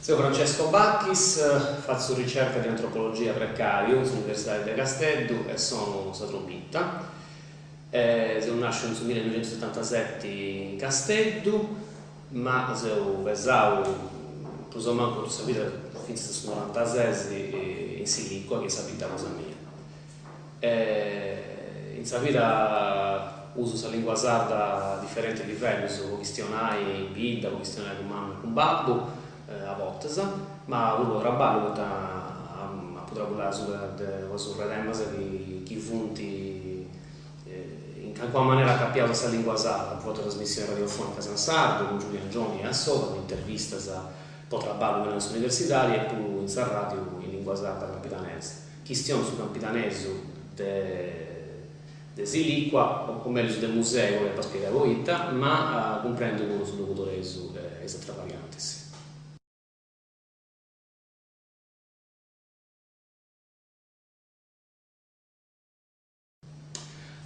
Sono Francesco Bacchis, faccio ricerca di antropologia precario all'Università di Casteddu e sono satrombita. Sono nato nel 1977 in Casteddu, ma sono pensato più o meno tutta la vita, fino al 96 in Silicua, che è la vita cosa mia. In questa vita uso la lingua sarda a differenti livelli, uso questionai in vita, questionai con mamma e con babbo, a volte, ma quello trabalho che a poter parlare su redemmas chi funti in qualche maniera capiamo questa lingua sarda, a volte trasmissione radiofonica in sardo, con Giuliano Gioni e a Soda, con interviste a trabalho nelle università e poi in radio in lingua sarda campidanese. Questione su campidanese de Silicua, o meglio del museo per spiegare voi, ma comprendo quello sul locutore su extravariantes.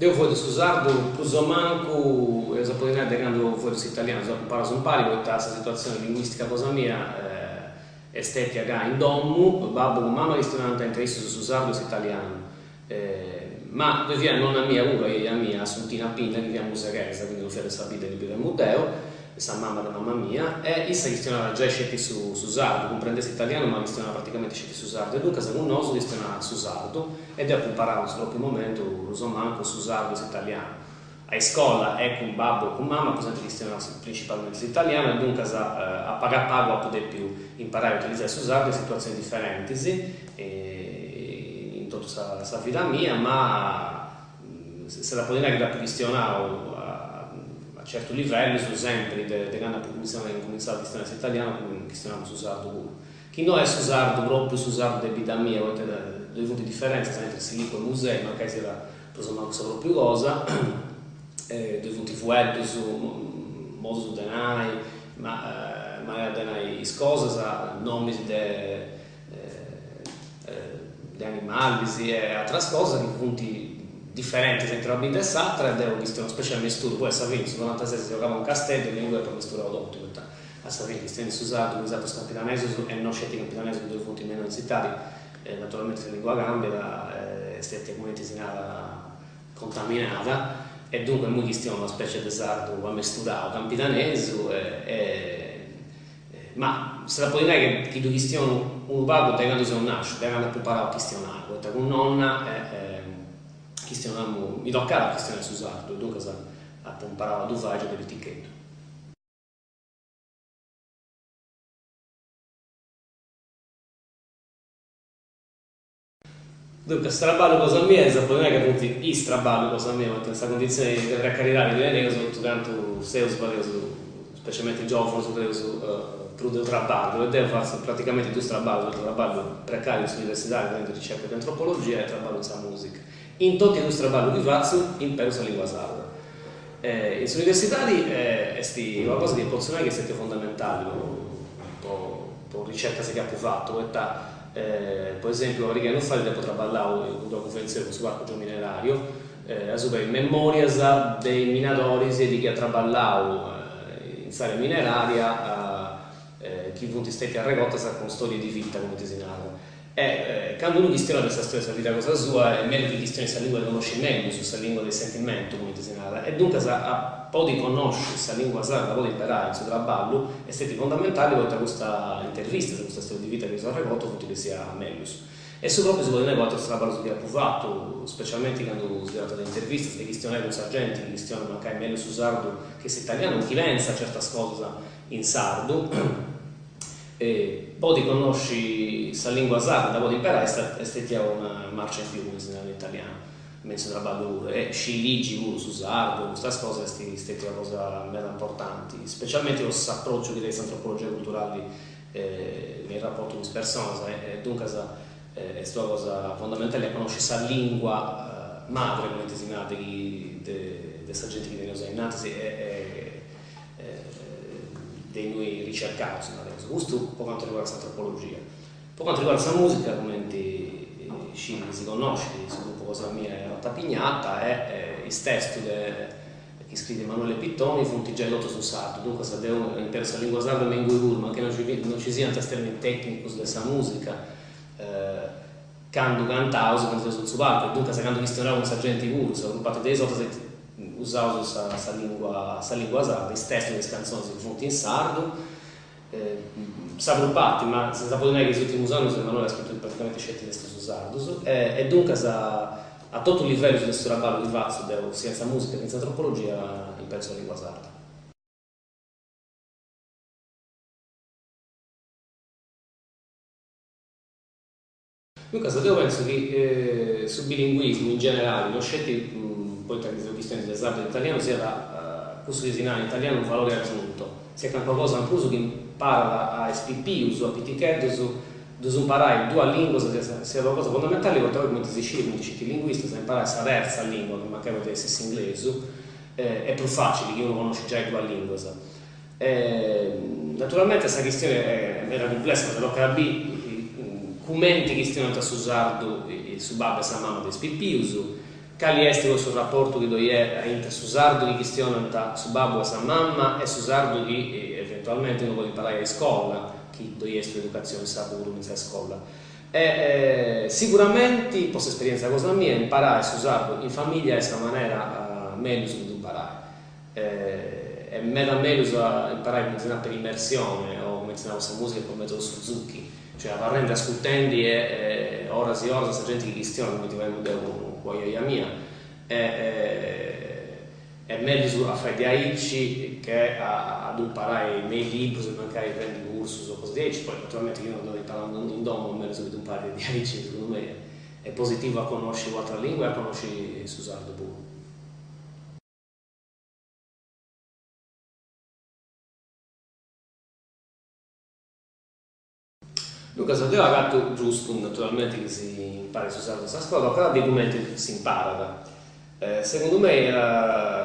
Io fui su sardo, più o manco, e sapete quando fui su italiano, so imparato su un pari, perché questa situazione linguistica cosa mia, estetica in domu, babbo con mamma che stavano interessato su sardo e su italiano. Ma poi via nonna mia pure, e la mia Assuntina Pinna, che viene musicale, quindi non fai sapere di più del museo, questa mamma da mamma mia, e essa gestionava già scetti su sardo, comprendesse italiano, ma gestionava praticamente scetti su sardo, e dunque secondo noi gestionava su sardo, ed dopo imparavo sul proprio momento, lo manco su sardo e su italiano. A scuola è con babbo e con mamma, così gestionava principalmente su italiano, e dunque a pago a poter più imparare a utilizzare su sardo in situazioni differenti, in tutta questa vita mia, ma se la poteva che gestionavo a certo livello, sono sempre di quando cominciato a gestionare italiano, gestionavo su sardo pure. Chi non è su sardo, proprio su sardo di vita mia, due punti di differenza tra Silicua e musei, ma che si era preso manco proprio cosa, due punti fuelli su modo su denai, ma denai cose, nomi di animali e altre cose, di punti differenti tra una vita e l'altra, ed è una speciale mistura. Poi a Savini, su 96 si giocava un castello e lingua per mistura ottimo. A Savini, stiamo usato il campidanese e non scelti il campidanese con due punti meno incitati, naturalmente la lingua cambia, è comunità contaminata, e dunque noi stiamo una specie di sardo misturato campidanese, ma se la può dire che chi tu stiamo un babbo da quando sono nasce, da quando ho imparato a questionare, con nonna mi toccava la questione su sardo, dunque ho imparato a dovare dell'etichetto. Dunque, straballo cosa mia, è non è che appunto i straballo cosa mia, ma in questa condizione di precarietà di venire tutto tanto seus, specialmente giovani, su prudo traballo, e devo fare praticamente due straballo precario universitario, di ricerca di antropologia e traballo in musica. In tutti e due straballo che faccio, imparo la lingua sarda. In universitari è una cosa che posso dire che è stato fondamentale per la ricerca che ho fatto, per esempio, perché non fare devo traballare in una convenzione su arco minerario, super memorias dei minatori e di chi ha traballato in area mineraria, chi punti stati a regotta con storie di vita come designato. Quando uno questiona questa storia della vita cosa sua, è meglio che questioni questa lingua di conoscimento, questa lingua del sentimento come designato, e dunque poi conoscere questa lingua sarda, poi imparare il suo traballo, è stato fondamentale per questa intervista, questa storia di vita che sono regotto, tutti che sia meglio. E su proprio si può dire quanto traballo che ha fatto, specialmente quando si tratta di interviste, di questionare con sargenti, che questionano anche meglio su sardo che se italiano, chi pensa a certe cose in sardo. Poi conosci questa lingua sarda, poi imparare, è stata una marcia in più come si dice in italiano, mentre traballo pure, e sciligi pure su sardo, queste cose è una cosa molto importante, specialmente questo approccio che delle antropologie culturali nel rapporto con le persone, dunque è una cosa fondamentale a conoscere questa lingua madre, come si dice, di questa gente che viene usata dei noi ricercati, questo per quanto riguarda l'antropologia. Per quanto riguarda la musica, come si conosce, su gruppo cosa mia è Rotta Pignata, è il testo iscritti Emanuele Pittoni, funti già l'otto su sardo, dunque se devo imparare la lingua sarda mengo ma che non ci siano termini tecnici della musica, quando cantavo, quando sono su palco, dunque se quando questionavo un gente pure, sono gruppato dei sotto, usavo questa lingua sarda, i testi delle canzoni si funti in sardo, saggruppati, ma senza poter dire che negli ultimi anni Emanuele ha scritto praticamente scetti testi su sardo, e dunque a tutto il livello di questo lavoro di faccio, senza musica, senza antropologia, penso a lingua sarda. Dunque, io penso che sul bilinguismo in generale, lo scetti, poi tra le questioni del sardo e dell'italiano, sia da questo in italiano un valore aggiunto, sia qualcosa in più che impara a SPP, a PTK, di imparare due lingue, sia una cosa fondamentale, perché come si dice, i linguisti, se imparare questa terza lingua, che magari deve essere inglese, è più facile che uno conosce già le due lingue. Naturalmente questa questione era complessa, però capire commenti che stiano su sardo e su babbo e sa mamma dei spippiusu, quali è questo rapporto che è inter su sardo che stiano su babbo e sa mamma e su sardo che eventualmente uno può imparare a scuola, che dove è l'educazione sa pure in scuola. Sicuramente, per esperienza cosa mia, imparare su sardo in famiglia è questa maniera meglio di imparare. È meglio imparare per immersione o come si chiama questa musica con metodo Suzuki, cioè a rendere ascoltandi e ore e ore questa gente che questiona come ti vai con io mia è meglio a fare di aici che ad imparare nei libri se magari prendi cursus o così via. Poi naturalmente io non devo imparare in domo meglio di imparare di aici, secondo me è positivo a conoscere un'altra lingua e a conoscere su sardo pure. Dunque, se abbiamo fatto giusto, naturalmente che si impara a usare questa scuola, però dei documenti si impara. Secondo me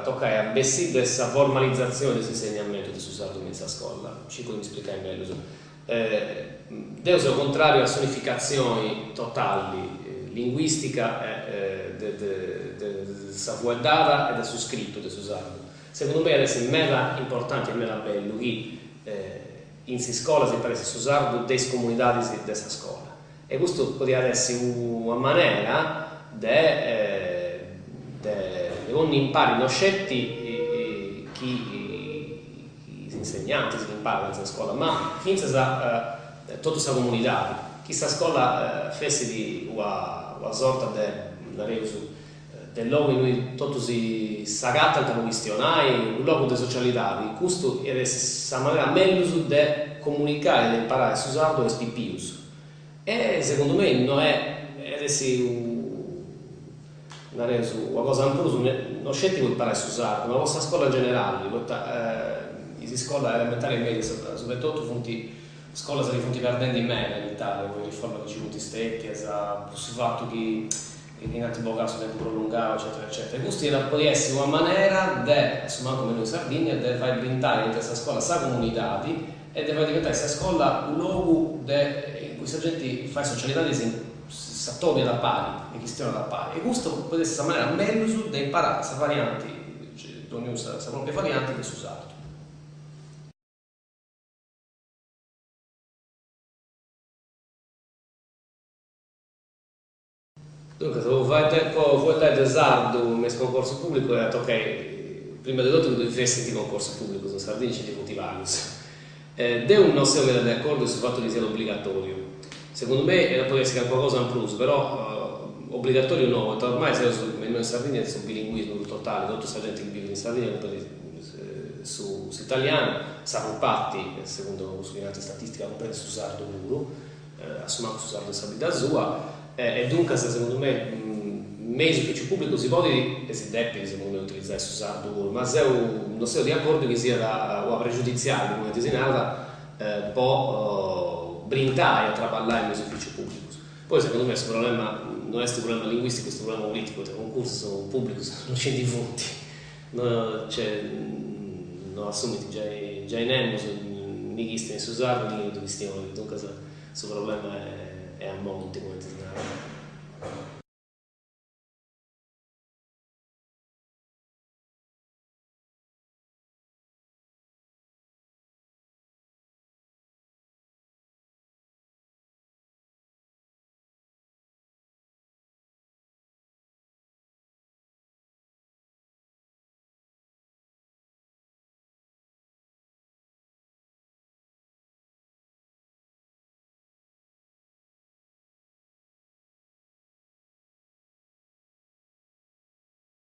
tocca a bessì questa formalizzazione di insegnamento di usare in questa scuola, ci puoi spiegare meglio. Devo essere contrario a sonificazioni totali, linguistica del savoir data e del suo scritto di usarlo. Secondo me è mera importante e mera bello che in scuola si parla su sardo delle comunità di questa scuola e questo potrebbe essere una maniera di ogni impari non scetti chi insegnanti si imparano in questa scuola ma finché tutta questa comunità questa scuola fesse di una sorta del luogo in cui tutti si agattano questionari, un luogo di socialità, questo è la maniera meglio di comunicare e di imparare a usare le SPPUs. E secondo me non è una cosa in più, non scettico imparare a usare, ma la vostra scuola generale, in scuola elementare e media, soprattutto scuola si funti perdendo in media in Italia, con le riforme che ci punti stretti, sul fatto che in altri caso tempo prolungato, eccetera, eccetera. Questo può essere una maniera di, insomma, come noi in Sardegna, di far brindare in questa scuola sa comunità e di far diventare questa scuola un luogo in cui la gente fa socialità di si attovia da pari, in questione da pari. E questo può essere una maniera meglio di imparare queste varianti, cioè, ognuno ha le proprie varianti che si usano. Dunque, se vuoi fare sardo nel concorso pubblico, ho detto ok, prima di tutto devi fare il concorso pubblico, sono Sardegna ci devo motivarsi. Devo non essere d'accordo sul fatto che sia obbligatorio. Secondo me può essere qualcosa in più, però obbligatorio no, ormai noi in Sardegna è un bilinguismo totale, tutta questa gente che vive in Sardegna su italiano, siamo patti, secondo le statistiche, comprende su sardo puro, assumiamo su sardo stabilità sua, e dunque secondo me mesi che c'è pubblico si può dire e si deve secondo me utilizzare su sardo puro, ma se non sono di accordo che sia una pregiudiziale come disegnata può brindare a trapallare nei uffici pubblici. Poi secondo me questo problema non è un problema linguistico, questo è un problema politico, i concorsi sono pubblici, non c'è di voti, non assumiti già in emmo, né chi sta in Susardo né in questione, dunque questo problema è a monte come ti